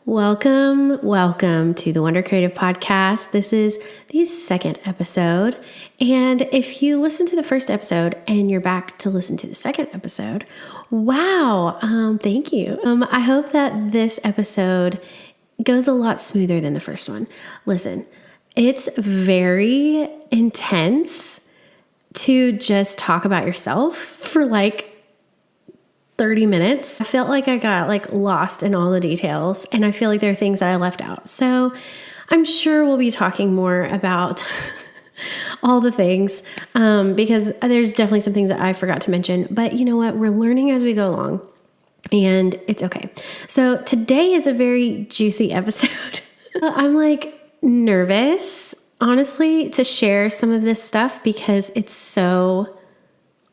Welcome to the Wonder Creative Podcast. This is the second episode. And if you listen to the first episode and you're back to listen to the second episode, wow, thank you. I hope that this episode goes a lot smoother than the first one. Listen, it's very intense to just talk about yourself for 30 minutes. I felt like I got lost in all the details, and I feel like there are things that I left out. So I'm sure we'll be talking more about all the things because there's definitely some things that I forgot to mention. But you know what? We're learning as we go along, and it's okay. So today is a very juicy episode. I'm nervous, honestly, to share some of this stuff because it's so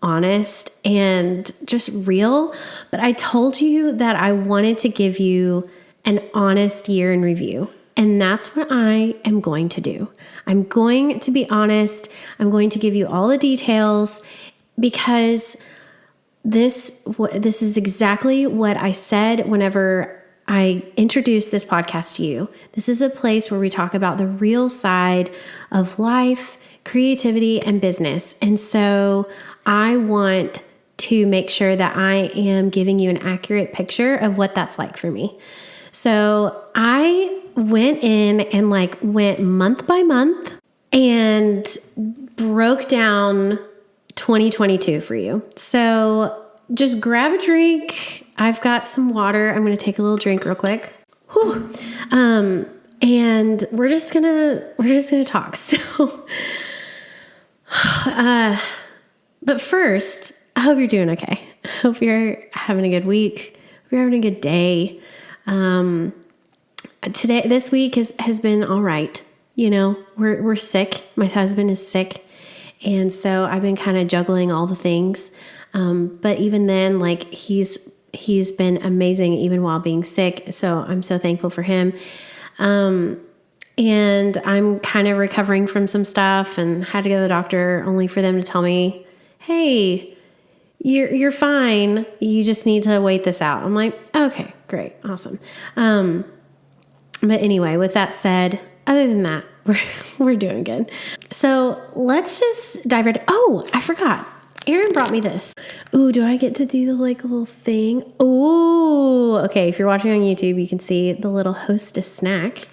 honest and just real. But I told you that I wanted to give you an honest year in review. And that's what I am going to do. I'm going to be honest. I'm going to give you all the details because this is exactly what I said whenever I introduced this podcast to you. This is a place where we talk about the real side of life, creativity, and business. And so I want to make sure that I am giving you an accurate picture of what that's like for me. So I went in and went month by month and broke down 2022 for you. So just grab a drink. I've got some water. I'm going to take a little drink real quick. Whew. And we're just gonna talk. So, but first, I hope you're doing okay. I hope you're having a good week. Hope you're having a good day. This week has been all right. You know, we're sick. My husband is sick. And so I've been kind of juggling all the things. But even then, he's been amazing even while being sick. So I'm so thankful for him. And I'm kind of recovering from some stuff and had to go to the doctor only for them to tell me, hey, you're fine. You just need to wait this out. I'm like, okay, great. Awesome. But anyway, with that said, other than that, we're doing good. So let's just dive right. Oh, I forgot. Aaron brought me this. Ooh, do I get to do the little thing? Ooh, okay. If you're watching on YouTube, you can see the little hostess snack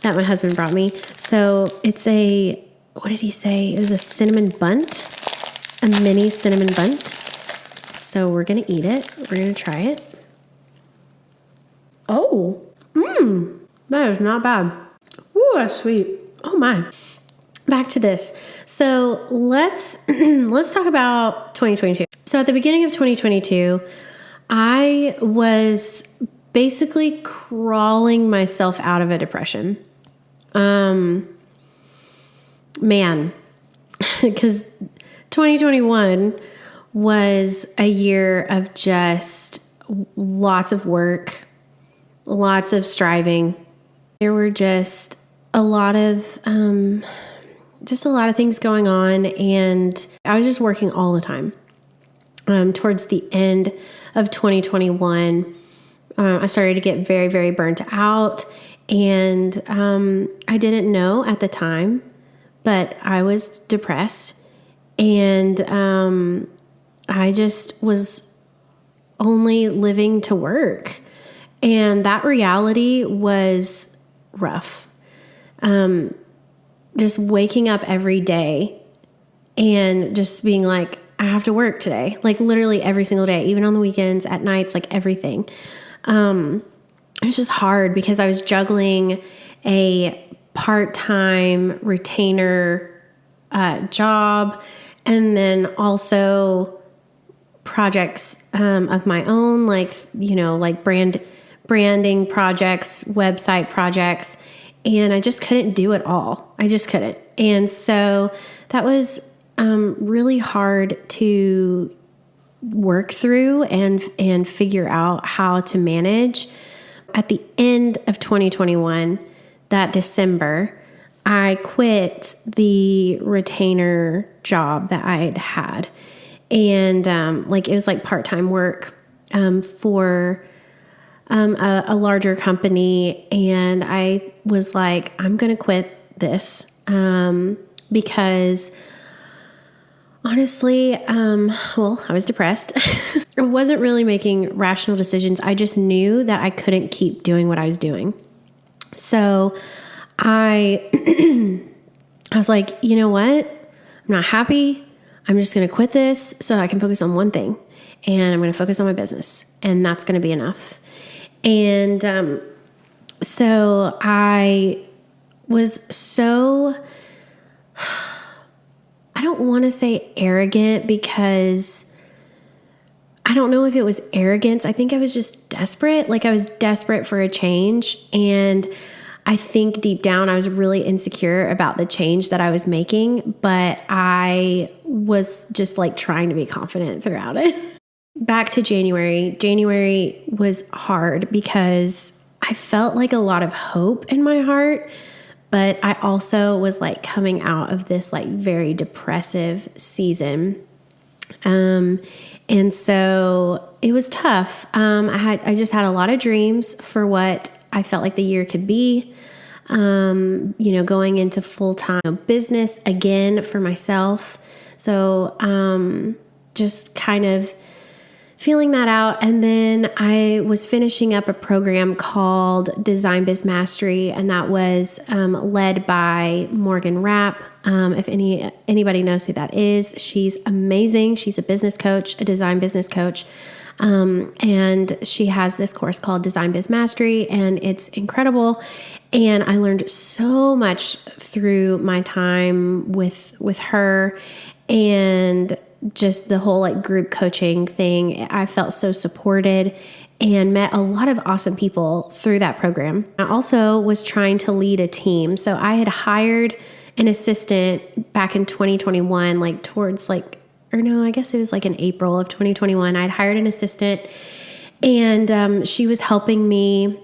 that my husband brought me. So it's what did he say? It was a cinnamon bunt, a mini cinnamon bunt. So we're going to eat it. We're going to try it. Oh, that is not bad. Ooh, that's sweet. Oh my. Back to this. So let's talk about 2022. So at the beginning of 2022, I was basically crawling myself out of a depression. Because 2021 was a year of just lots of work, lots of striving. There were just a lot of things going on, and I was just working all the time. Towards the end of 2021, I started to get very, very burnt out, and I didn't know at the time, but I was depressed, and I just was only living to work, and that reality was rough. Just waking up every day and just being like, I have to work today, literally every single day, even on the weekends, at nights, everything. It was just hard because I was juggling a part-time retainer job and then also projects of my own, branding projects, website projects. And I just couldn't do it all. I just couldn't. And so that was really hard to work through and figure out how to manage. At the end of 2021, that December, I quit the retainer job that I had had. And it was part-time work for a larger company. And I was like, I'm going to quit this because honestly, I was depressed. I wasn't really making rational decisions. I just knew that I couldn't keep doing what I was doing. So I was like, you know what? I'm not happy. I'm just going to quit this so I can focus on one thing. And I'm going to focus on my business. And that's going to be enough. And so I was so, I don't want to say arrogant, because I don't know if it was arrogance. I think I was just desperate. Like I was desperate for a change. And I think deep down I was really insecure about the change that I was making, but I was just like trying to be confident throughout it. Back to January. January was hard because I felt like a lot of hope in my heart, but I also was like coming out of this like very depressive season. And so it was tough. I just had a lot of dreams for what I felt like the year could be. Going into full-time business again for myself. So, just kind of feeling that out. And then I was finishing up a program called Design Biz Mastery, and that was led by Morgan Rapp. If anybody knows who that is, she's amazing. She's a business coach, a design business coach. And she has this course called Design Biz Mastery, and it's incredible. And I learned so much through my time with her, and just the whole like group coaching thing. I felt so supported and met a lot of awesome people through that program. I also was trying to lead a team. So I had hired an assistant back in 2021, I guess it was like in April of 2021. I'd hired an assistant, and she was helping me,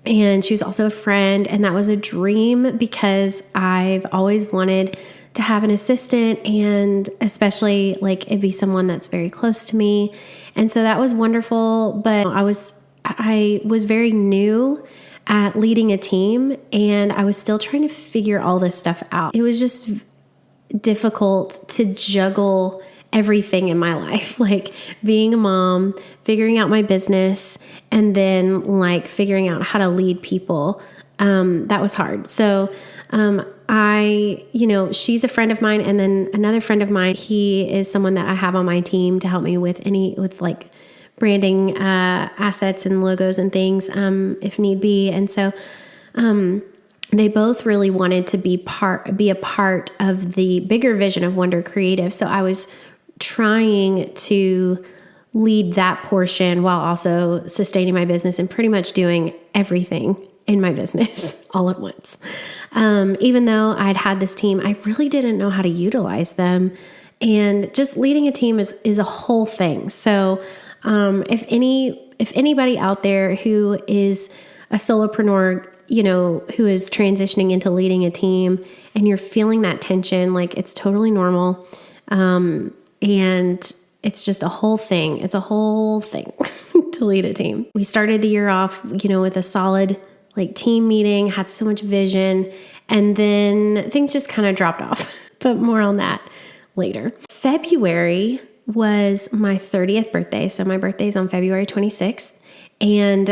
and she was also a friend. And that was a dream because I've always wanted to have an assistant, and especially like it'd be someone that's very close to me. And so that was wonderful. But I was very new at leading a team, and I was still trying to figure all this stuff out. It was just difficult to juggle everything in my life, like being a mom, figuring out my business, and then like figuring out how to lead people. That was hard. So, she's a friend of mine, and then another friend of mine, he is someone that I have on my team to help me with like branding, assets and logos and things, if need be. And so, they both really wanted to be a part of the bigger vision of Wonder Creative. So I was trying to lead that portion while also sustaining my business and pretty much doing everything in my business all at once. Even though I'd had this team, I really didn't know how to utilize them. And just leading a team is a whole thing. So if anybody out there who is a solopreneur, who is transitioning into leading a team, and you're feeling that tension, like it's totally normal. And it's just a whole thing. It's a whole thing to lead a team. We started the year off, with a solid like team meeting, had so much vision, and then things just kind of dropped off. But more on that later. February was my 30th birthday. So my birthday is on February 26th. And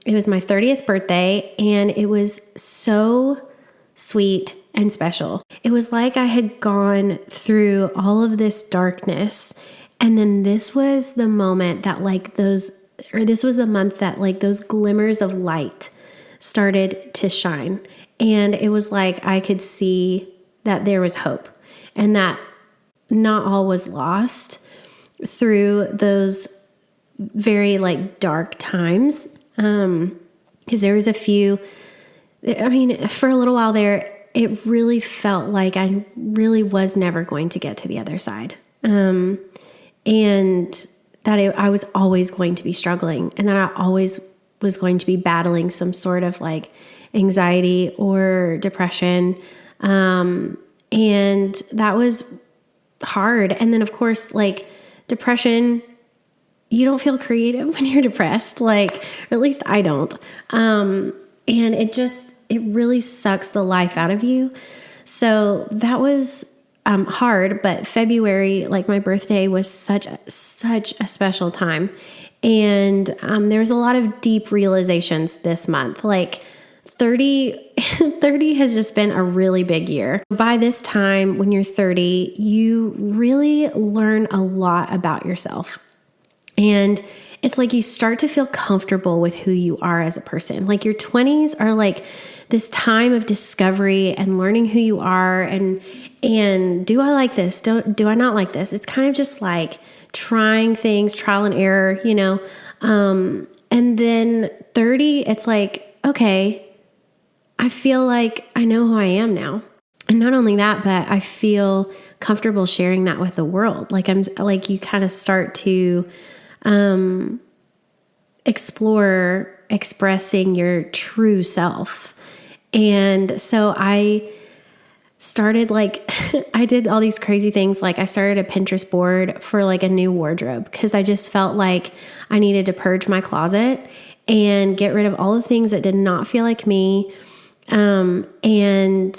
it was my 30th birthday, and it was so sweet and special. It was like I had gone through all of this darkness, and then this was the moment that this was the month that like those glimmers of light started to shine. And it was like I could see that there was hope, and that not all was lost through those very like dark times. Because there was for a little while there, it really felt like I really was never going to get to the other side. And that I was always going to be struggling, and that I always was going to be battling some sort of like anxiety or depression. And that was hard. And then of course, like depression, you don't feel creative when you're depressed, like, or at least I don't. And it really sucks the life out of you. So that was hard, but February, like my birthday, was such a special time. And there was a lot of deep realizations this month. Like 30 has just been a really big year. By this time, when you're 30, you really learn a lot about yourself. And it's like you start to feel comfortable with who you are as a person. Like your 20s are like this time of discovery and learning who you are and do I like this? Do I not like this? It's kind of just like trying things, trial and error, and then 30, it's like, okay, I feel like I know who I am now. And not only that, but I feel comfortable sharing that with the world. Like you kind of start to explore expressing your true self. And so I started I did all these crazy things. Like I started a Pinterest board for like a new wardrobe because I just felt like I needed to purge my closet and get rid of all the things that did not feel like me. And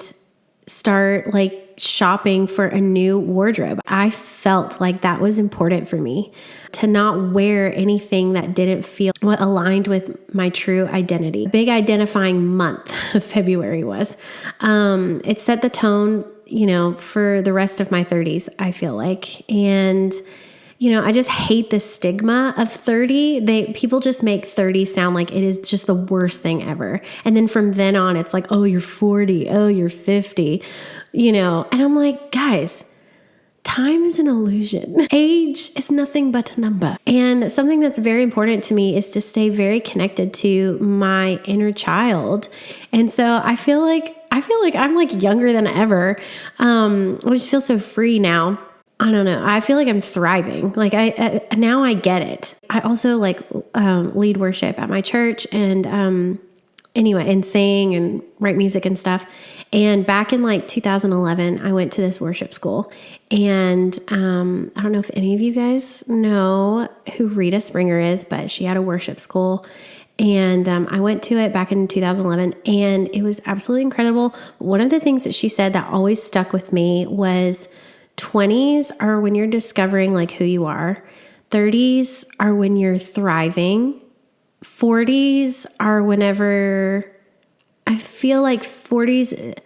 start like shopping for a new wardrobe. I felt like that was important for me to not wear anything that didn't feel what aligned with my true identity. Big identifying month of February was. It set the tone, for the rest of my 30s, I feel like. And I just hate the stigma of 30. People just make 30 sound like it is just the worst thing ever. And then from then on, it's like, oh, you're 40. Oh, you're 50, and I'm like, guys, time is an illusion. Age is nothing but a number. And something that's very important to me is to stay very connected to my inner child. And so I feel like I'm like younger than ever. I just feel so free now. I don't know. I feel like I'm thriving. Like now I get it. I also lead worship at my church and and sing and write music and stuff. And back in 2011, I went to this worship school. And I don't know if any of you guys know who Rita Springer is, but she had a worship school. And I went to it back in 2011, and it was absolutely incredible. One of the things that she said that always stuck with me was 20s are when you're discovering who you are. 30s are when you're thriving. 40s are whenever I feel like 40s,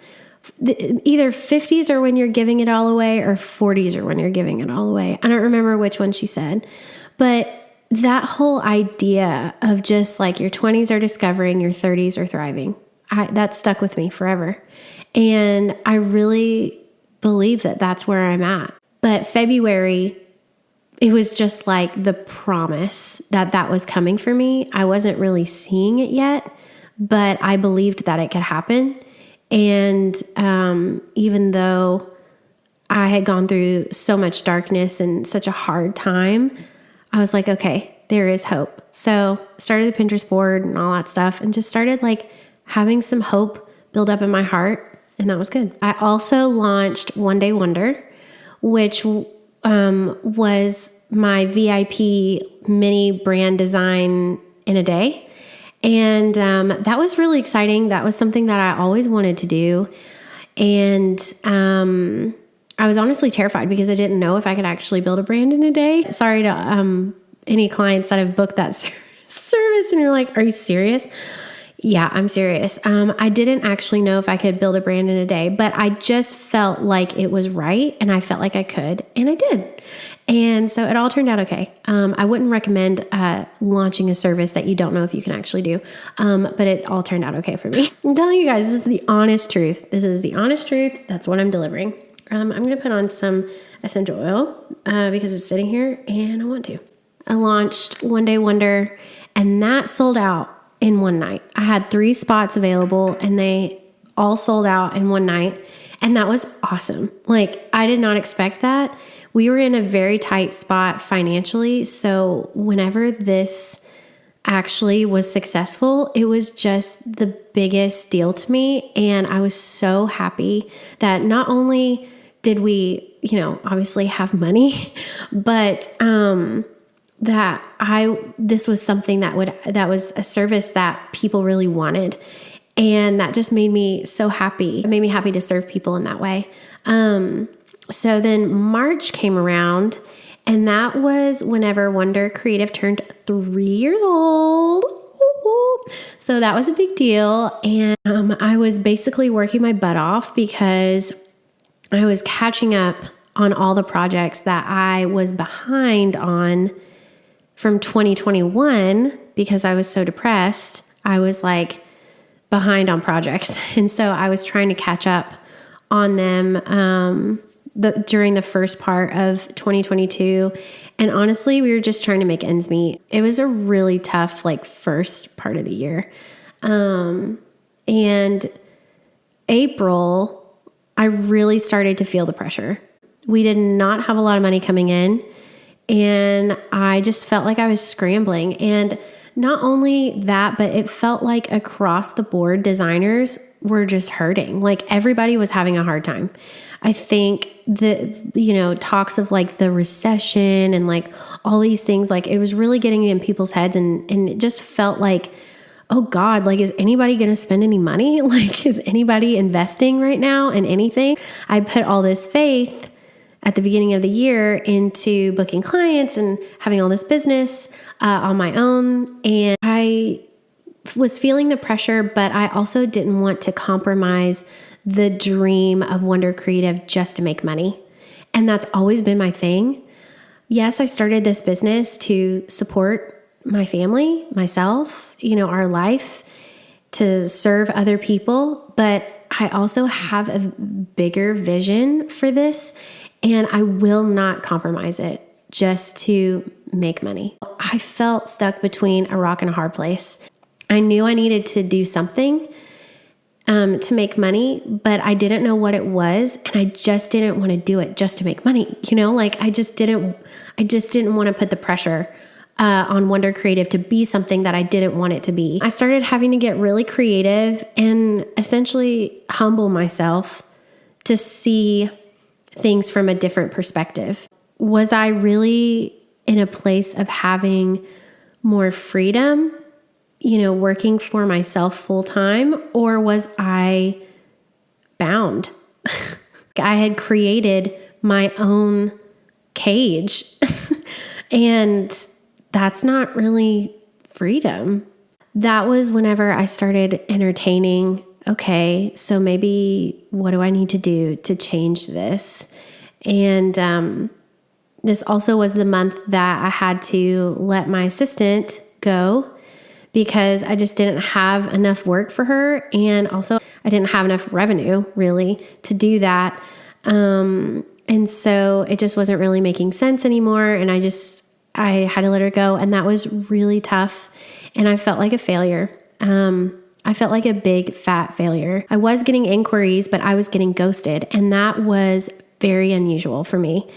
either 50s are when you're giving it all away or 40s are when you're giving it all away. I don't remember which one she said, but that whole idea of just your 20s are discovering, your 30s are thriving. That stuck with me forever. And I really believe that that's where I'm at. But February, it was just like the promise that was coming for me. I wasn't really seeing it yet, but I believed that it could happen. And even though I had gone through so much darkness and such a hard time, I was like, okay, there is hope. So started the Pinterest board and all that stuff and just started having some hope build up in my heart. And that was good. I also launched One Day Wonder, which was my VIP mini brand design in a day. And that was really exciting. That was something that I always wanted to do. And I was honestly terrified because I didn't know if I could actually build a brand in a day. Sorry to any clients that have booked that service and you're like, are you serious? Yeah, I'm serious. I didn't actually know if I could build a brand in a day, but I just felt like it was right and I felt like I could, and I did. And so it all turned out okay. I wouldn't recommend launching a service that you don't know if you can actually do, but it all turned out okay for me. I'm telling you guys, this is the honest truth. This is the honest truth. That's what I'm delivering. I'm going to put on some essential oil because it's sitting here and I want to. I launched One Day Wonder and that sold out in one night. I had 3 spots available and they all sold out in one night. And that was awesome. I did not expect that. We were in a very tight spot financially. So whenever this actually was successful, it was just the biggest deal to me. And I was so happy that not only did we, obviously have money, but this was something that was a service that people really wanted. And that just made me so happy. It made me happy to serve people in that way. So then March came around, and that was whenever Wonder Creative turned 3 years old. So that was a big deal. And I was basically working my butt off because I was catching up on all the projects that I was behind on from 2021 because I was so depressed. I was like behind on projects. And so I was trying to catch up on them during the first part of 2022. And honestly, we were just trying to make ends meet. It was a really tough, first part of the year. And April, I really started to feel the pressure. We did not have a lot of money coming in, and I just felt like I was scrambling. And not only that, but it felt like across the board, designers were just hurting. Everybody was having a hard time. I think that, talks of the recession and all these things, it was really getting in people's heads, and it just felt like, oh God, is anybody going to spend any money? Is anybody investing right now in anything? I put all this faith at the beginning of the year into booking clients and having all this business on my own. And I was feeling the pressure, but I also didn't want to compromise the dream of Wonder Creative just to make money. And that's always been my thing. Yes, I started this business to support my family, myself, our life, to serve other people. But I also have a bigger vision for this, and I will not compromise it just to make money. I felt stuck between a rock and a hard place. I knew I needed to do something to make money, but I didn't know what it was, and I just didn't want to do it just to make money. I just didn't want to put the pressure on Wonder Creative to be something that I didn't want it to be. I started having to get really creative and essentially humble myself to see things from a different perspective. Was I really in a place of having more freedom, working for myself full time, or was I bound? I had created my own cage and that's not really freedom. That was whenever I started entertaining, okay, so maybe what do I need to do to change this? And this also was the month that I had to let my assistant go because I just didn't have enough work for her. And also I didn't have enough revenue really to do that. And so it just wasn't really making sense anymore. And I had to let her go. And that was really tough. And I felt like a failure. I felt like a big fat failure. I was getting inquiries, but I was getting ghosted. And that was very unusual for me.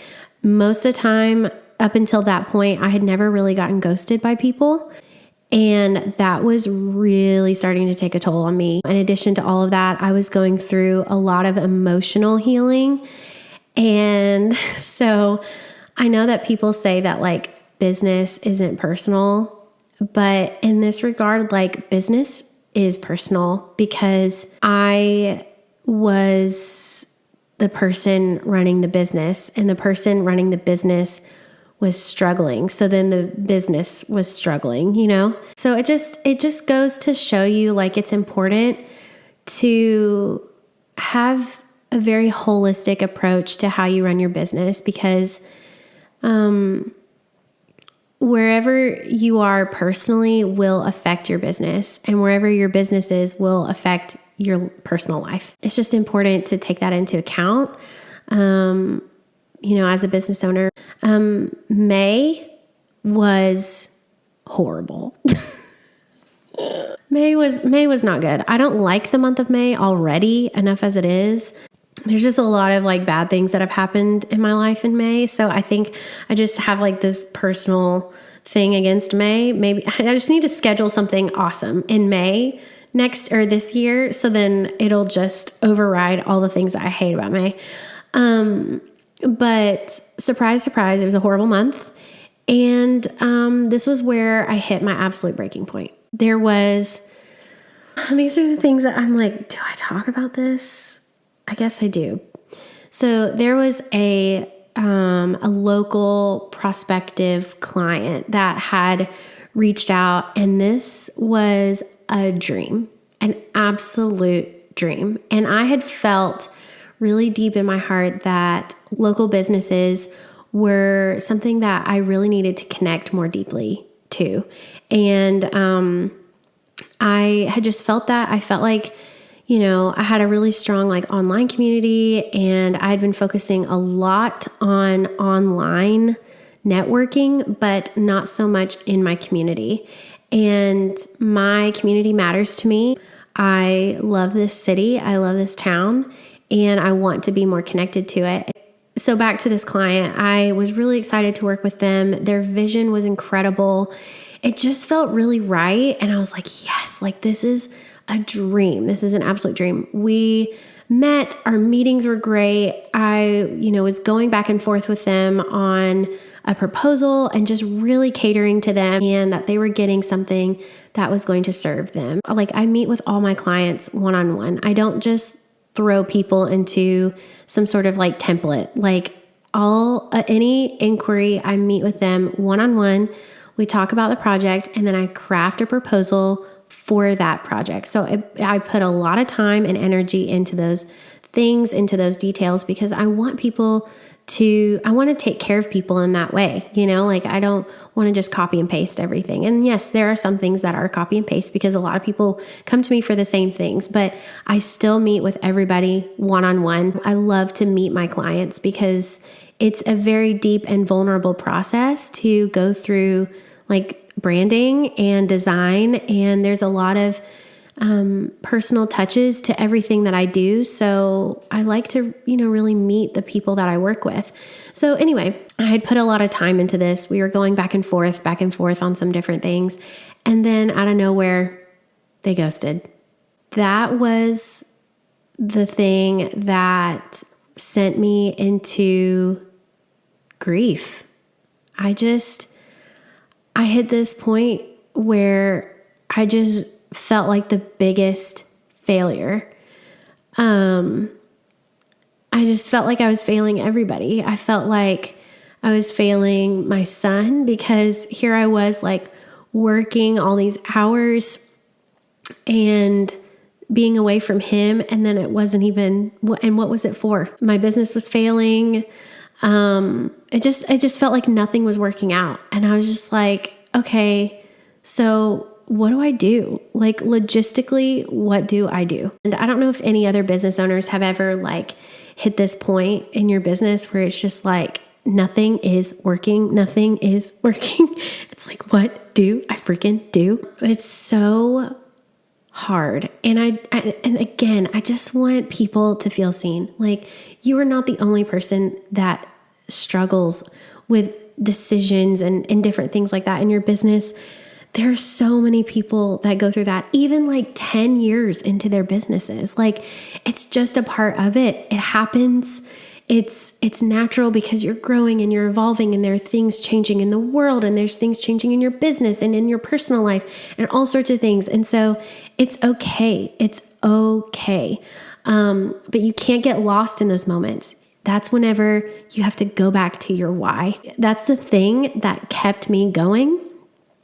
Most of the time, up until that point, I had never really gotten ghosted by people. And that was really starting to take a toll on me. In addition to all of that, I was going through a lot of emotional healing. And so I know that people say that business isn't personal, but in this regard, business is personal because I was the person running the business, and the person running the business was struggling. So then the business was struggling, So it just goes to show you it's important to have a very holistic approach to how you run your business because wherever you are personally will affect your business, and wherever your business is will affect your personal life. It's just important to take that into account. As a business owner, May was horrible. May was not good. I don't like the month of May already enough as it is. There's just a lot of bad things that have happened in my life in May. So I think I just have this personal thing against May. Maybe I just need to schedule something awesome in May this year. So then it'll just override all the things that I hate about May. But surprise, surprise, it was a horrible month. And this was where I hit my absolute breaking point. These are the things that I'm like, do I talk about this? I guess I do. So there was a local prospective client that had reached out, and this was a dream, an absolute dream. And I had felt really deep in my heart that local businesses were something that I really needed to connect more deeply to. And I had just felt that. I felt like, I had a really strong online community, and I had been focusing a lot on online networking, but not so much in my community. And my community matters to me. I love this city. I love this town, and I want to be more connected to it. So back to this client, I was really excited to work with them. Their vision was incredible. It just felt really right. And I was like, yes, this is a dream. This is an absolute dream. We met, our meetings were great. I, was going back and forth with them on a proposal and just really catering to them, and that they were getting something that was going to serve them. I meet with all my clients one-on-one. I don't just throw people into some sort of template. Any inquiry, I meet with them one-on-one. We talk about the project, and then I craft a proposal for that project. So I put a lot of time and energy into those things, into those details, because I want to take care of people in that way. I don't want to just copy and paste everything. And yes, there are some things that are copy and paste because a lot of people come to me for the same things, but I still meet with everybody one-on-one. I love to meet my clients because it's a very deep and vulnerable process to go through branding and design. And there's a lot of personal touches to everything that I do. So I like to, really meet the people that I work with. So anyway, I had put a lot of time into this. We were going back and forth on some different things. And then out of nowhere, they ghosted. That was the thing that sent me into grief. I hit this point where I just felt like the biggest failure. I just felt like I was failing everybody. I felt like I was failing my son, because here I was working all these hours and being away from him. And then it wasn't even, and what was it for? My business was failing. It just felt like nothing was working out. And I was just like, okay, so what do I do? Logistically, what do I do? And I don't know if any other business owners have ever hit this point in your business where it's just nothing is working. Nothing is working. It's what do I freaking do? It's so hard. And again, I just want people to feel seen. You are not the only person that struggles with decisions and different things like that in your business. There are so many people that go through that, even 10 years into their businesses. It's just a part of it. It happens. It's natural because you're growing and you're evolving, and there are things changing in the world, and there's things changing in your business and in your personal life and all sorts of things. And so it's okay. It's okay. But you can't get lost in those moments. That's whenever you have to go back to your why. That's the thing that kept me going,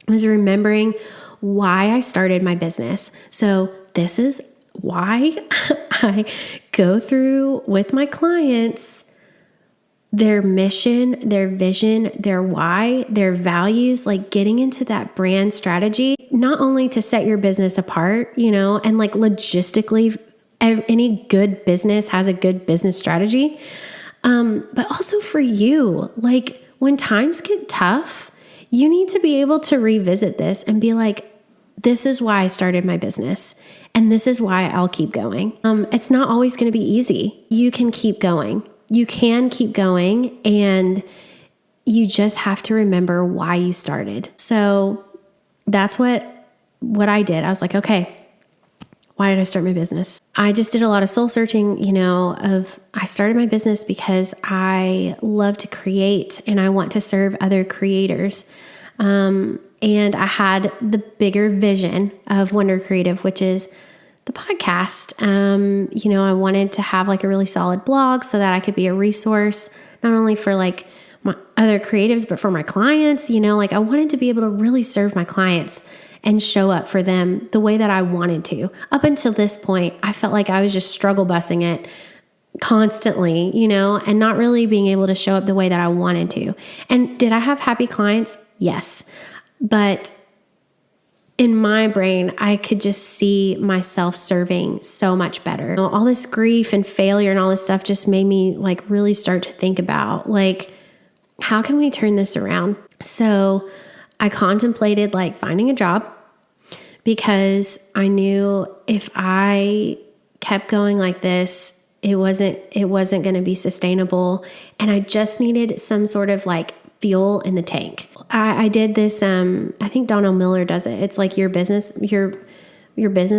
was remembering why I started my business. So this is why I go through with my clients their mission, their vision, their why, their values, getting into that brand strategy, not only to set your business apart, and logistically, any good business has a good business strategy. But also for you, when times get tough, you need to be able to revisit this and be this is why I started my business, and this is why I'll keep going. It's not always going to be easy. You can keep going. You can keep going, and you just have to remember why you started. So that's what I did. I was okay, why did I start my business? I just did a lot of soul searching, I started my business because I love to create and I want to serve other creators. And I had the bigger vision of Wonder Creative, which is the podcast. I wanted to have like a really solid blog so that I could be a resource, not only for like my other creatives, but for my clients. I wanted to be able to really serve my clients and show up for them the way that I wanted to. Up until this point, I felt like I was just struggle busting it constantly, and not really being able to show up the way that I wanted to. And did I have happy clients? Yes. But in my brain, I could just see myself serving so much better. All this grief and failure and all this stuff just made me like really start to think about like, how can we turn this around? So I contemplated like finding a job, because I knew if I kept going like this, it wasn't going to be sustainable. And I just needed some sort of like fuel in the tank. I did this, I think Donald Miller does it. It's like your business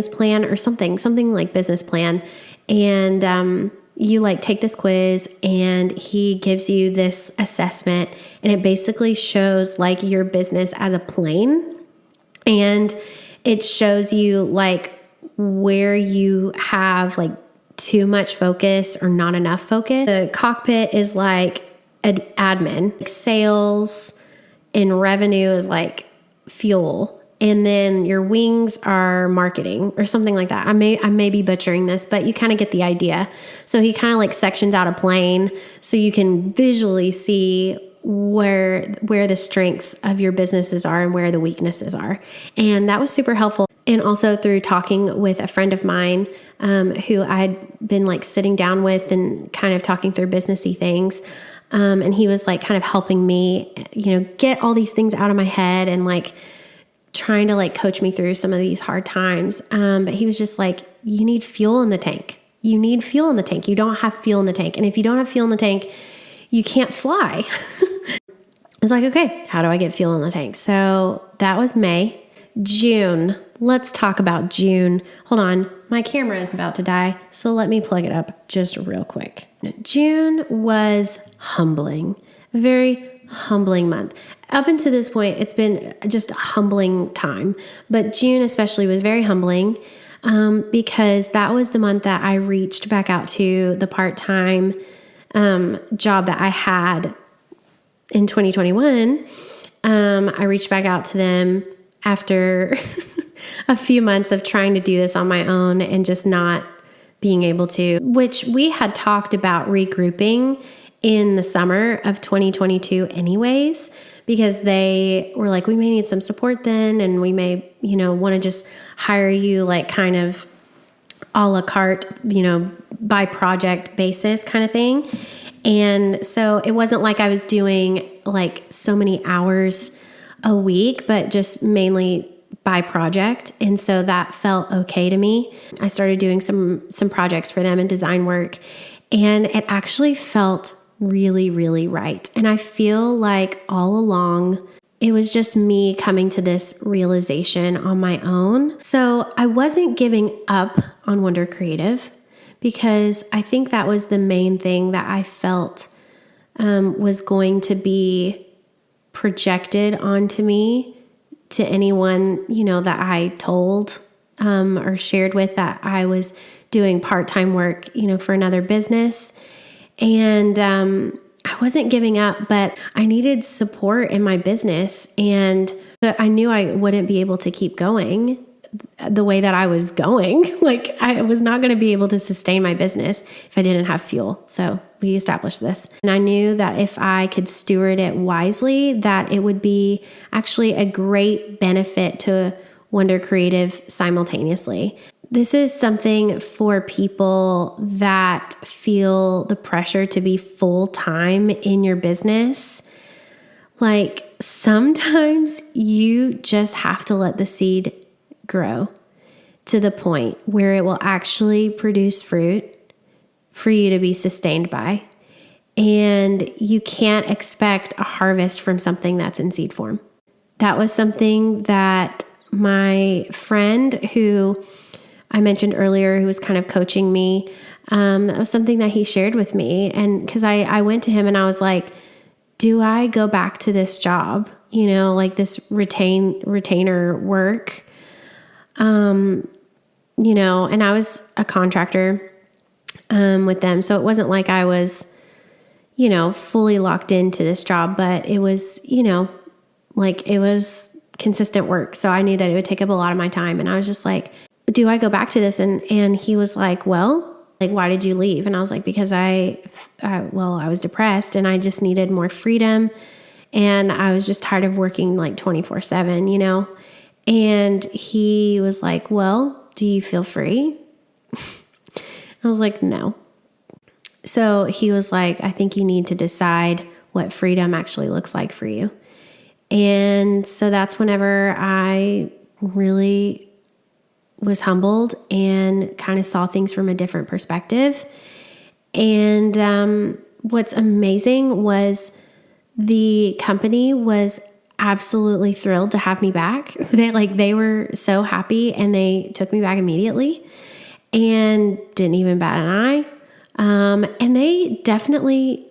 plan or something like business plan. And, you like take this quiz and he gives you this assessment, and it basically shows like your business as a plane, and it shows you like where you have like too much focus or not enough focus. The cockpit is like admin, like sales, and revenue is like fuel. And then your wings are marketing or something like that. I may be butchering this, but you kind of get the idea. So he kind of like sections out a plane so you can visually see where the strengths of your businesses are and where the weaknesses are. And that was super helpful. And also through talking with a friend of mine, who I'd been like sitting down with and kind of talking through businessy things. And he was like kind of helping me, get all these things out of my head and like trying to like coach me through some of these hard times. But he was just like, you need fuel in the tank. You need fuel in the tank. You don't have fuel in the tank. And if you don't have fuel in the tank, you can't fly. It's like, okay, how do I get fuel in the tank? So that was May. June. Let's talk about June. Hold on. My camera is about to die, so let me plug it up just real quick. June was humbling. A very humbling month. Up until this point, it's been just a humbling time. But June especially was very humbling, because that was the month that I reached back out to the part-time job that I had in 2021. I reached back out to them after a few months of trying to do this on my own and just not being able to, which we had talked about regrouping in the summer of 2022 anyways, because they were like, we may need some support then, and we may, want to just hire you like kind of a la carte, by project basis kind of thing. And so it wasn't like I was doing like so many hours a week, but just mainly by project. And so that felt okay to me. I started doing some projects for them and design work, and it actually felt really, really right. And I feel like all along, it was just me coming to this realization on my own. So I wasn't giving up on Wonder Creative, because I think that was the main thing that I felt was going to be projected onto me to anyone, that I told or shared with that I was doing part-time work, for another business. And I wasn't giving up, but I needed support in my business. And I knew I wouldn't be able to keep going the way that I was going. Like I was not going to be able to sustain my business if I didn't have fuel. So we established this. And I knew that if I could steward it wisely, that it would be actually a great benefit to Wonder Creative simultaneously. This is something for people that feel the pressure to be full-time in your business. Like sometimes you just have to let the seed grow to the point where it will actually produce fruit for you to be sustained by. And you can't expect a harvest from something that's in seed form. That was something that my friend, who I mentioned earlier, who was kind of coaching me. It was something that he shared with me. And because I went to him and I was like, do I go back to this job? Like this retainer work, and I was a contractor, with them. So it wasn't like I was, fully locked into this job, but it was, like it was consistent work. So I knew that it would take up a lot of my time. And I was just like, do I go back to this? And he was like, well, like, why did you leave? And I was like, because I was depressed and I just needed more freedom. And I was just tired of working like 24/7, And he was like, well, do you feel free? I was like, no. So he was like, I think you need to decide what freedom actually looks like for you. And so that's whenever I really was humbled and kind of saw things from a different perspective. And what's amazing was the company was absolutely thrilled to have me back. They were so happy and they took me back immediately and didn't even bat an eye. And they definitely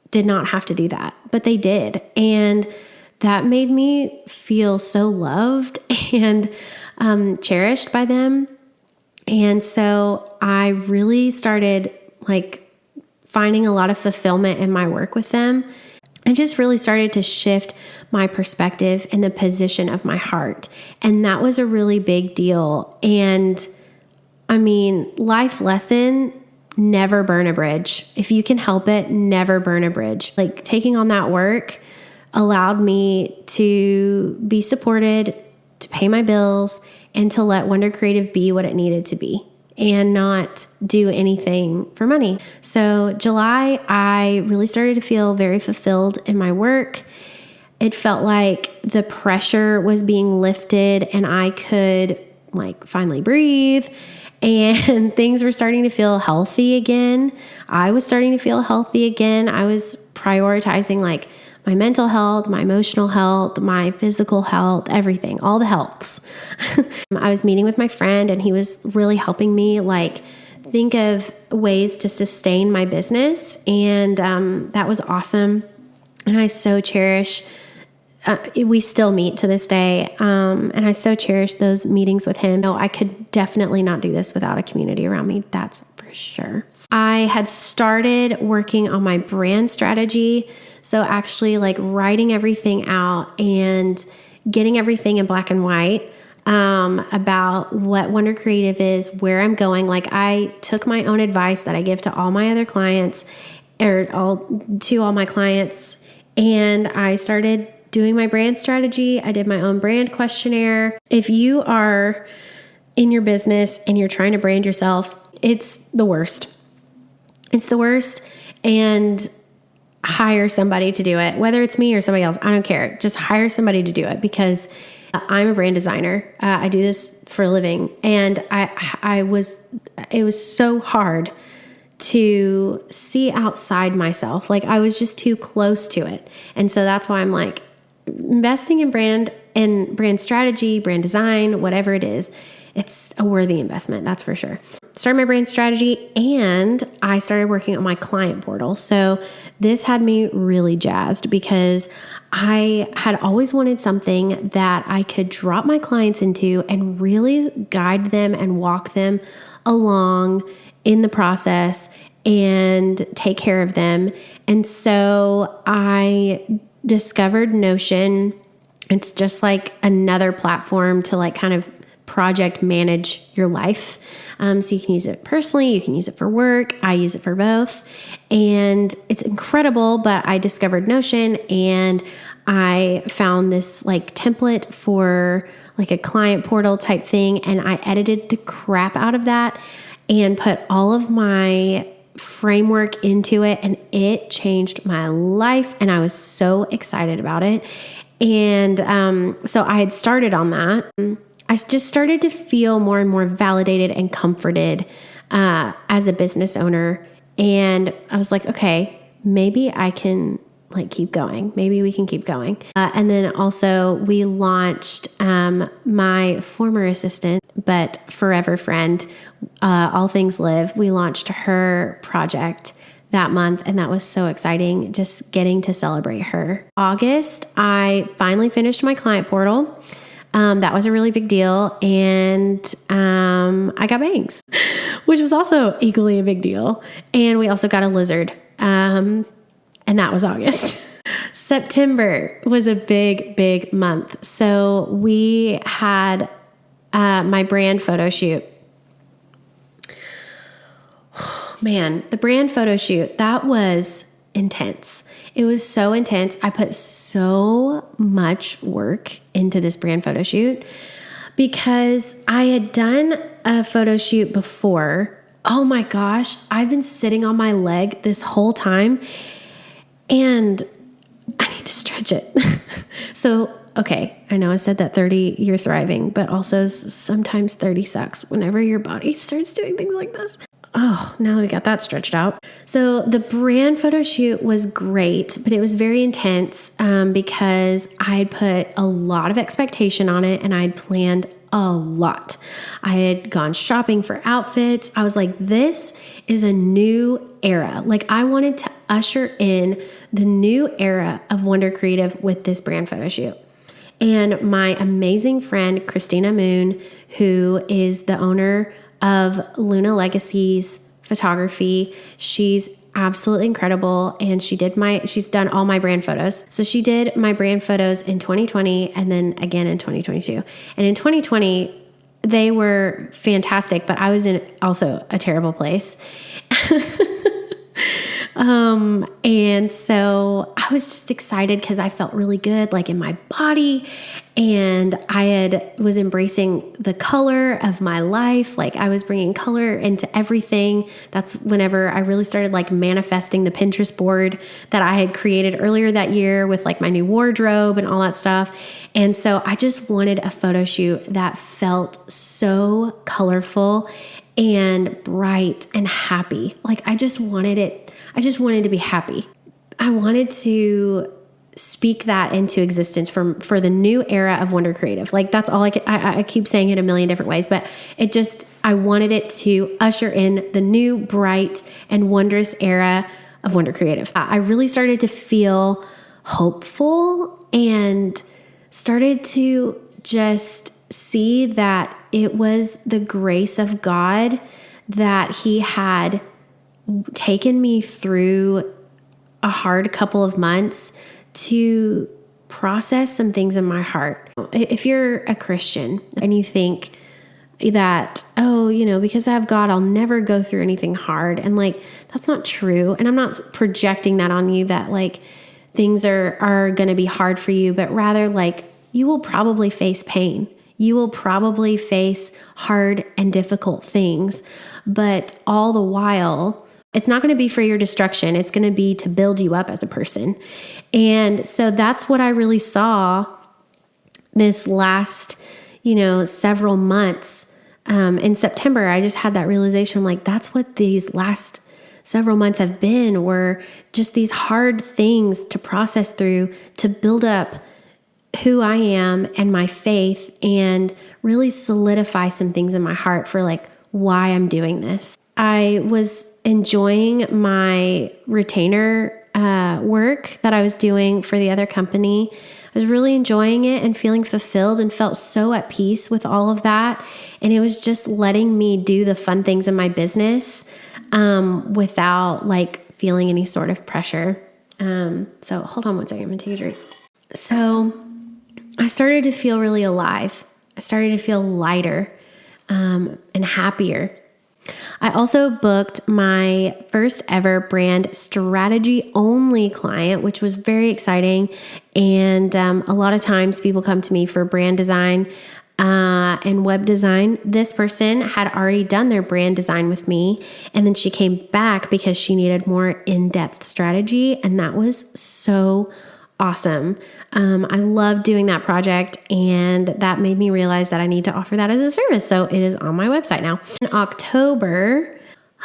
did not have to do that, but they did. And that made me feel so loved and cherished by them. And so I really started finding a lot of fulfillment in my work with them. I just really started to shift my perspective and the position of my heart. And that was a really big deal. And life lesson, never burn a bridge. If you can help it, never burn a bridge. Taking on that work allowed me to be supported, to pay my bills, and to let Wonder Creative be what it needed to be and not do anything for money. So July, I really started to feel very fulfilled in my work. It felt like the pressure was being lifted and I could finally breathe, and things were starting to feel healthy again. I was starting to feel healthy again. I was prioritizing my mental health, my emotional health, my physical health, everything, all the healths. I was meeting with my friend and he was really helping me think of ways to sustain my business. And that was awesome. And I so cherish, we still meet to this day. And I so cherish those meetings with him. No, I could definitely not do this without a community around me. That's for sure. I had started working on my brand strategy. So actually writing everything out and getting everything in black and white about what Wonder Creative is, where I'm going. I took my own advice that I give to all my other clients to all my clients. And I started doing my brand strategy. I did my own brand questionnaire. If you are in your business and you're trying to brand yourself, it's the worst. It's the worst. And hire somebody to do it, whether it's me or somebody else. I don't care. Just hire somebody to do it, because I'm a brand designer. I do this for a living. And it was so hard to see outside myself. I was just too close to it. And so that's why I'm investing in brand strategy, brand design, whatever it is, it's a worthy investment. That's for sure. Started my brand strategy and I started working on my client portal. So this had me really jazzed because I had always wanted something that I could drop my clients into and really guide them and walk them along in the process and take care of them. And so I discovered Notion. It's just another platform to kind of project manage your life. So you can use it personally, you can use it for work. I use it for both. And it's incredible, but I discovered Notion and I found this template for a client portal type thing. And I edited the crap out of that and put all of my framework into it, and it changed my life. And I was so excited about it. And so I had started on that. I just started to feel more and more validated and comforted as a business owner. And I was like, okay, maybe I can like keep going. Maybe we can keep going. And then also we launched my former assistant, but forever friend, All Things Live. We launched her project that month, and that was so exciting, just getting to celebrate her. August, I finally finished my client portal. That was a really big deal. And I got bangs, which was also equally a big deal. And we also got a lizard. And that was August. September was a big, big month. So we had my brand photo shoot. Man, the brand photo shoot, that was intense. It was so intense. I put so much work into this brand photo shoot because I had done a photo shoot before. Oh my gosh, I've been sitting on my leg this whole time and I need to stretch it. So, okay, I know I said that 30, you're thriving, but also sometimes 30 sucks whenever your body starts doing things like this. Oh, now that we got that stretched out. So the brand photo shoot was great, but it was very intense because I had put a lot of expectation on it and I had planned a lot. I had gone shopping for outfits. I was like, this is a new era. Like I wanted to usher in the new era of Wonder Creative with this brand photo shoot. And my amazing friend, Christina Moon, who is the owner of Luna Legacies Photography. She's absolutely incredible. And she's done all my brand photos. So she did my brand photos in 2020 and then again in 2022. And in 2020, they were fantastic, but I was in also a terrible place. And so I was just excited because I felt really good, like in my body, and was embracing the color of my life. Like I was bringing color into everything. That's whenever I really started like manifesting the Pinterest board that I had created earlier that year with like my new wardrobe and all that stuff. And so I just wanted a photo shoot that felt so colorful and bright and happy. Like I just wanted to be happy. I wanted to speak that into existence for the new era of Wonder Creative. Like that's all I keep saying it a million different ways, but I wanted it to usher in the new bright and wondrous era of Wonder Creative. I really started to feel hopeful and started to just see that it was the grace of God that He had taken me through a hard couple of months to process some things in my heart. If you're a Christian and you think that, because I have God, I'll never go through anything hard. And like, that's not true. And I'm not projecting that on you that like things are going to be hard for you, but rather like you will probably face pain. You will probably face hard and difficult things, but all the while, it's not going to be for your destruction. It's going to be to build you up as a person. And so that's what I really saw this last, several months. In September, I just had that realization, like, that's what these last several months have been, were just these hard things to process through, to build up who I am and my faith and really solidify some things in my heart for like why I'm doing this. I was enjoying my retainer work that I was doing for the other company. I was really enjoying it and feeling fulfilled and felt so at peace with all of that. And it was just letting me do the fun things in my business without like feeling any sort of pressure. So hold on one second. I'm going to take a drink. So I started to feel really alive. I started to feel lighter and happier. I also booked my first ever brand strategy only client, which was very exciting. And a lot of times people come to me for brand design and web design. This person had already done their brand design with me, and then she came back because she needed more in-depth strategy. And that was so awesome. I love doing that project, and that made me realize that I need to offer that as a service. So it is on my website now. In October,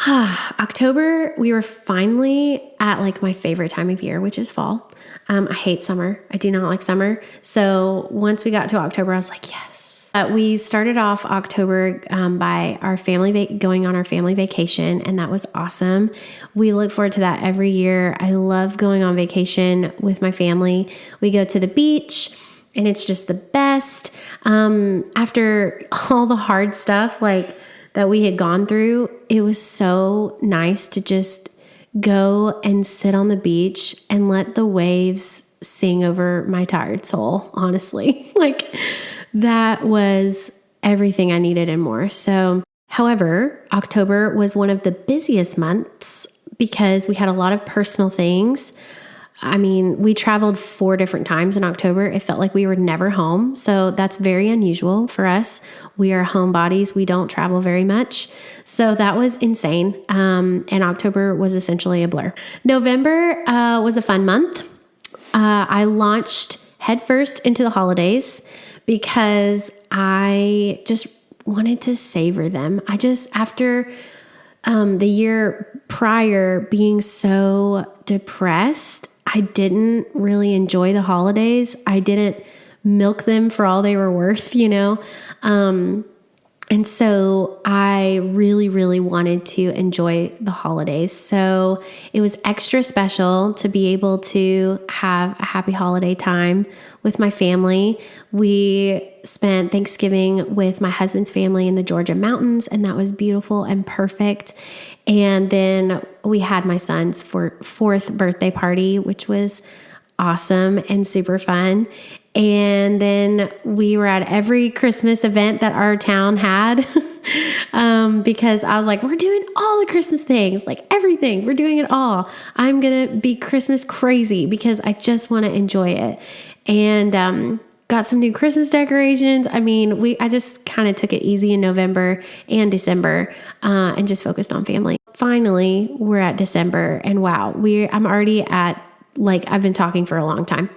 October, we were finally at like my favorite time of year, which is fall. I hate summer. I do not like summer. So once we got to October, I was like, yes. We started off October by our family going on our family vacation, and that was awesome. We look forward to that every year. I love going on vacation with my family. We go to the beach, and it's just the best. After all the hard stuff like that we had gone through, it was so nice to just go and sit on the beach and let the waves sing over my tired soul, honestly. Like that was everything I needed and more. So, however, October was one of the busiest months because we had a lot of personal things. I mean, we traveled 4 different times in October. It felt like we were never home. So that's very unusual for us. We are homebodies. We don't travel very much. So that was insane. And October was essentially a blur. November was a fun month. I launched headfirst into the holidays because I just wanted to savor them. After the year prior being so depressed, I didn't really enjoy the holidays. I didn't milk them for all they were worth, and so I really, really wanted to enjoy the holidays. So it was extra special to be able to have a happy holiday time with my family. We spent Thanksgiving with my husband's family in the Georgia mountains, and that was beautiful and perfect. And then we had my son's 4th birthday party, which was awesome and super fun. And then we were at every Christmas event that our town had because I was like, we're doing all the Christmas things, like everything. We're doing it all. I'm going to be Christmas crazy because I just want to enjoy it. And got some new Christmas decorations. I mean, I just kind of took it easy in November and December and just focused on family. Finally, we're at December, and wow, I'm already at, like, I've been talking for a long time.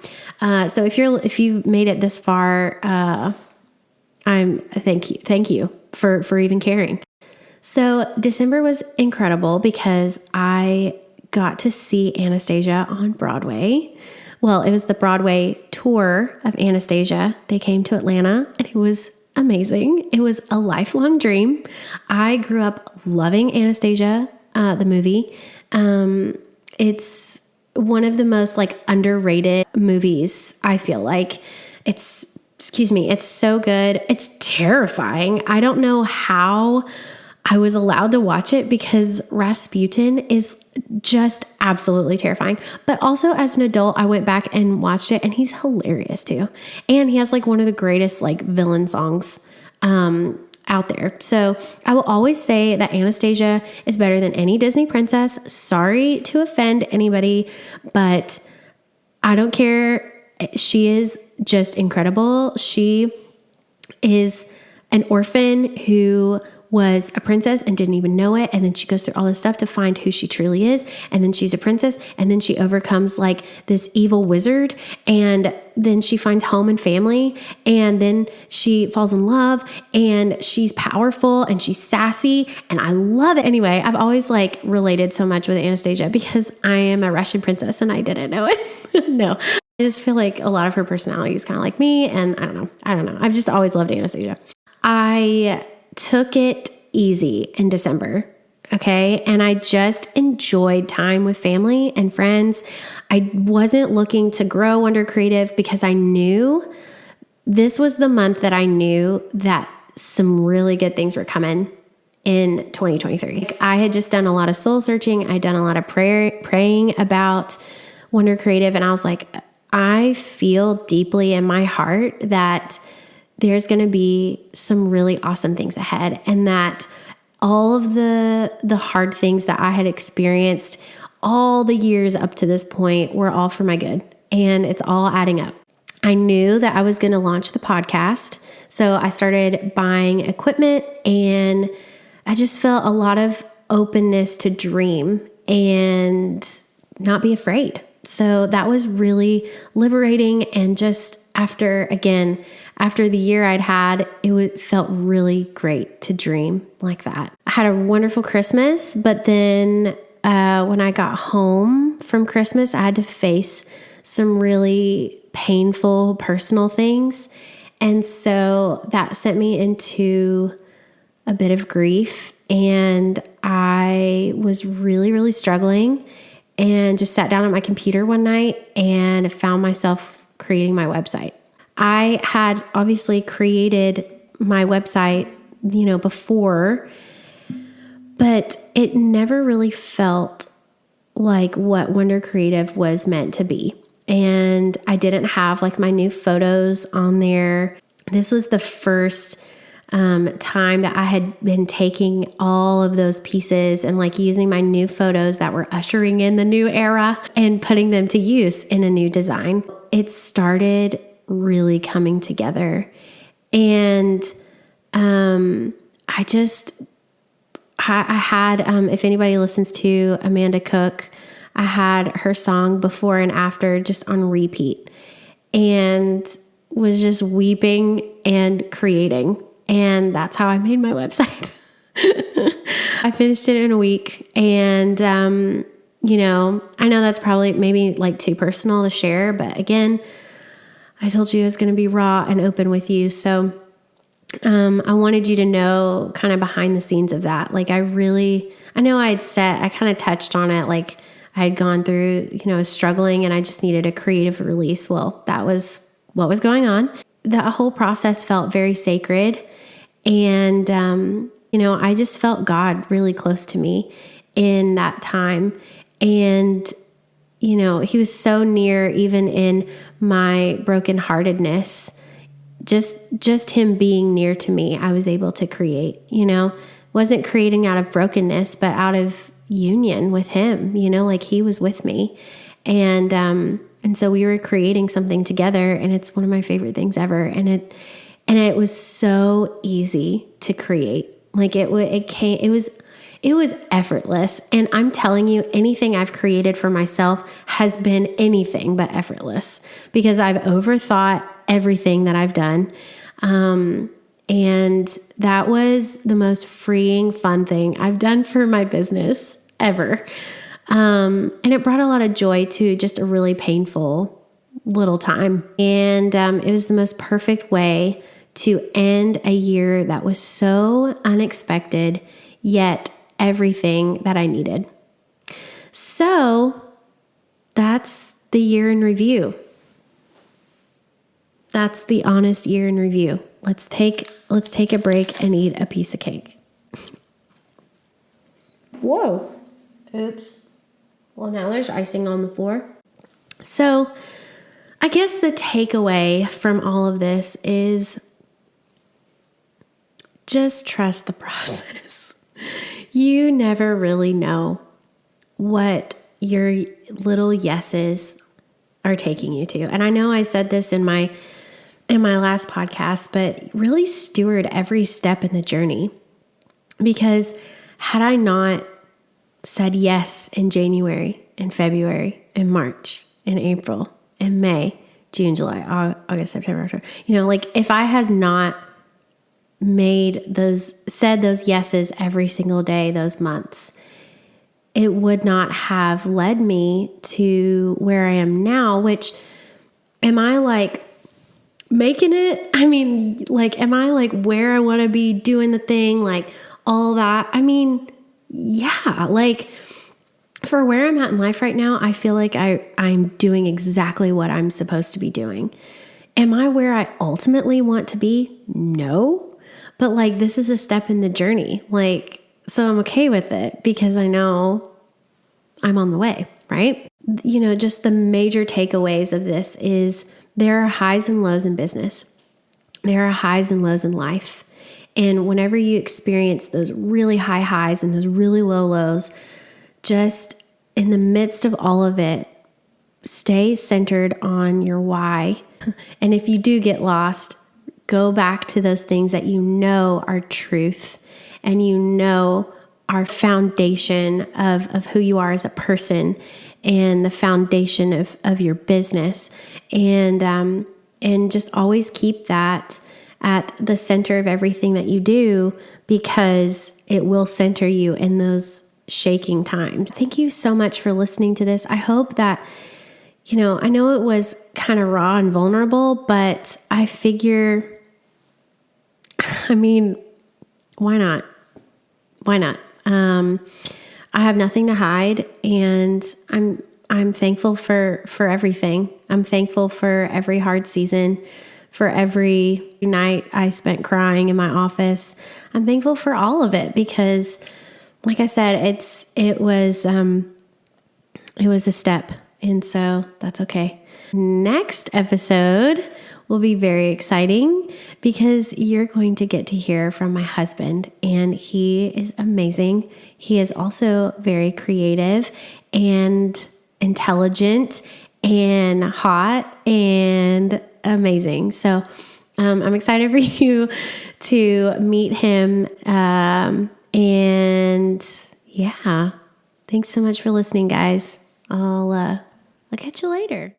So if you've made it this far, thank you for even caring. So December was incredible because I got to see Anastasia on Broadway. Well, it was the Broadway tour of Anastasia. They came to Atlanta, and it was amazing. It was a lifelong dream. I grew up loving Anastasia, the movie. It's one of the most underrated movies. I feel like it's so good. It's terrifying. I don't know how I was allowed to watch it because Rasputin is just absolutely terrifying. But also as an adult, I went back and watched it, and he's hilarious too. And he has one of the greatest villain songs out there. So I will always say that Anastasia is better than any Disney princess. Sorry to offend anybody, but I don't care. She is just incredible. She is an orphan who was a princess and didn't even know it. And then she goes through all this stuff to find who she truly is. And then she's a princess. And then she overcomes this evil wizard. And then she finds home and family. And then she falls in love, and she's powerful and she's sassy. And I love it. Anyway, I've always related so much with Anastasia because I am a Russian princess and I didn't know it. No, I just feel like a lot of her personality is kind of like me. And I don't know. I've just always loved Anastasia. I took it easy in December. Okay. And I just enjoyed time with family and friends. I wasn't looking to grow under creative because I knew this was the month that I knew that some really good things were coming in 2023. I had just done a lot of soul searching. I'd done a lot of praying about Wonder Creative. And I was like, I feel deeply in my heart that there's going to be some really awesome things ahead, and that all of the hard things that I had experienced all the years up to this point were all for my good, and it's all adding up. I knew that I was going to launch the podcast, so I started buying equipment, and I just felt a lot of openness to dream and not be afraid. So that was really liberating, and just after the year I'd had, felt really great to dream like that. had a wonderful Christmas, but then when I got home from Christmas, I had to face some really painful personal things. And so that sent me into a bit of grief, and I was really, really struggling, and just sat down at my computer one night and found myself creating my website. I had obviously created my website, before, but it never really felt like what Wonder Creative was meant to be. And I didn't have like my new photos on there. This was the first time that I had been taking all of those pieces and like using my new photos that were ushering in the new era and putting them to use in a new design. It started really coming together. And I had, if anybody listens to Amanda Cook, I had her song Before and After just on repeat, and was just weeping and creating. And that's how I made my website. I finished it in a week. And, I know that's probably maybe like too personal to share, but again, I told you I was going to be raw and open with you. So I wanted you to know kind of behind the scenes of that. Like I kind of touched on it. Like I had gone through, struggling, and I just needed a creative release. Well, that was what was going on. The whole process felt very sacred. And, I just felt God really close to me in that time. And, he was so near even in my brokenheartedness. Just him being near to me, I was able to create, wasn't creating out of brokenness, but out of union with him, like he was with me. And so we were creating something together, and it's one of my favorite things ever. And it was so easy to create. Like it was effortless. And I'm telling you, anything I've created for myself has been anything but effortless, because I've overthought everything that I've done. And that was the most freeing, fun thing I've done for my business ever. And it brought a lot of joy to just a really painful little time. And it was the most perfect way to end a year that was so unexpected, yet everything that I needed. So that's the year in review. That's the honest year in review. Let's take a break and eat a piece of cake. Whoa. Oops. Well, now there's icing on the floor. So I guess the takeaway from all of this is just trust the process. You never really know what your little yeses are taking you to. And I know I said this in my last podcast, but really steward every step in the journey. Because had I not said yes in January, in February, in March, in April, in May, June, July, August, September, October, if I had not said those yeses every single day, those months, it would not have led me to where I am now, which am I like making it? I mean, like, am I like where I want to be doing the thing, like all that? I mean, yeah, like for where I'm at in life right now, I feel like I'm doing exactly what I'm supposed to be doing. Am I where I ultimately want to be? No. But like, this is a step in the journey. Like, so I'm okay with it because I know I'm on the way, right? Just the major takeaways of this is there are highs and lows in business. There are highs and lows in life. And whenever you experience those really high highs and those really low lows, just in the midst of all of it, stay centered on your why. And if you do get lost, go back to those things that are truth and are foundation of who you are as a person and the foundation of your business. And just always keep that at the center of everything that you do, because it will center you in those shaking times. Thank you so much for listening to this. I hope that, I know it was kind of raw and vulnerable, but I figure, why not? Why not? I have nothing to hide, and I'm thankful for everything. I'm thankful for every hard season, for every night I spent crying in my office. I'm thankful for all of it because, like I said, it was a step, and so that's okay. Next episode will be very exciting because you're going to get to hear from my husband, and he is amazing. He is also very creative and intelligent and hot and amazing. So I'm excited for you to meet him. And yeah, thanks so much for listening, guys. I'll catch you later.